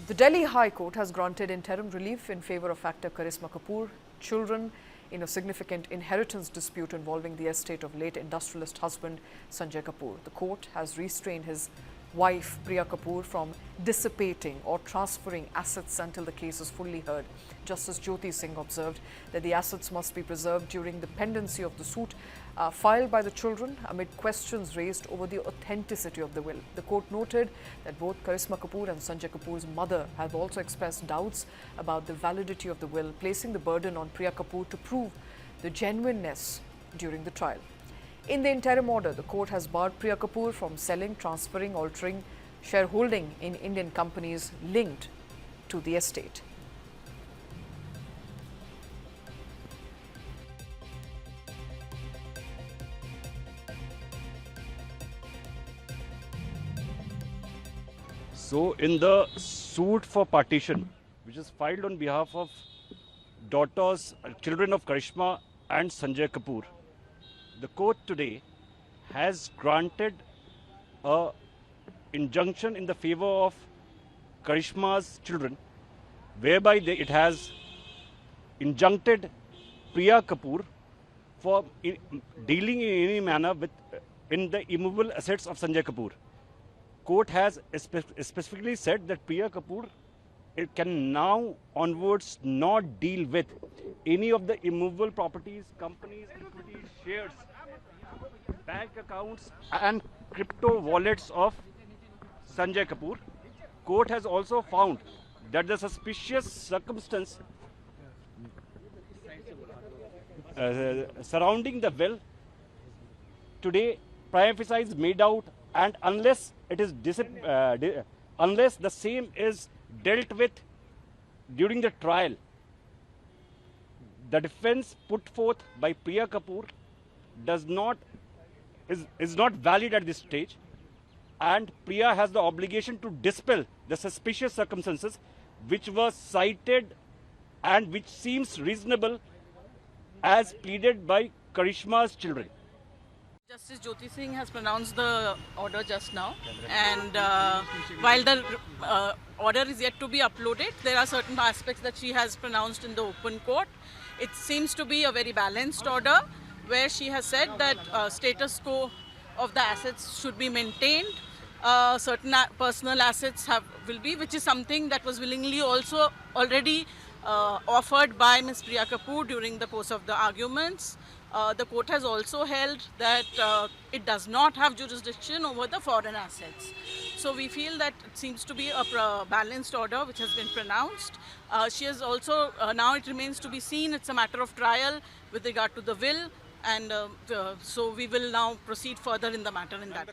The Delhi High Court has granted interim relief in favour of actor Karisma Kapoor, children in a significant inheritance dispute involving the estate of late industrialist husband Sanjay Kapoor. The court has restrained his wife Priya Kapoor from dissipating or transferring assets until the case is fully heard. Justice Jyoti Singh observed that the assets must be preserved during the pendency of the suit filed by the children amid questions raised over the authenticity of the will. The court noted that both Karisma Kapoor and Sanjay Kapoor's mother have also expressed doubts about the validity of the will, placing the burden on Priya Kapoor to prove the genuineness during the trial. In the interim order, the court has barred Priya Kapoor from selling, transferring, altering shareholding in Indian companies linked to the estate. So, in the suit for partition, which is filed on behalf of children of Karishma and Sanjay Kapoor, the court today has granted an injunction in the favor of Karishma's children, whereby it has injuncted Priya Kapoor for dealing in any manner in the immovable assets of Sanjay Kapoor. Court has specifically said that Priya Kapoor can now onwards not deal with any of the immovable properties, companies, equity, shares, bank accounts and crypto wallets of Sanjay Kapoor. Court has also found that the suspicious circumstance surrounding the will today prima facie is made out, and unless it is unless the same is dealt with during the trial, the defense put forth by Priya Kapoor is not valid at this stage, and Priya has the obligation to dispel the suspicious circumstances which were cited and which seems reasonable as pleaded by Karishma's children. Justice Jyoti Singh has pronounced the order just now, and while the order is yet to be uploaded, there are certain aspects that she has pronounced in the open court. It seems to be a very balanced order, where she has said that status quo of the assets should be maintained. Certain personal assets will be, which is something that was willingly also already offered by Ms. Priya Kapoor during the course of the arguments. The court has also held that it does not have jurisdiction over the foreign assets. So we feel that it seems to be a balanced order which has been pronounced. She has also, now it remains to be seen, it's a matter of trial with regard to the will, and so we will now proceed further in the matter in that.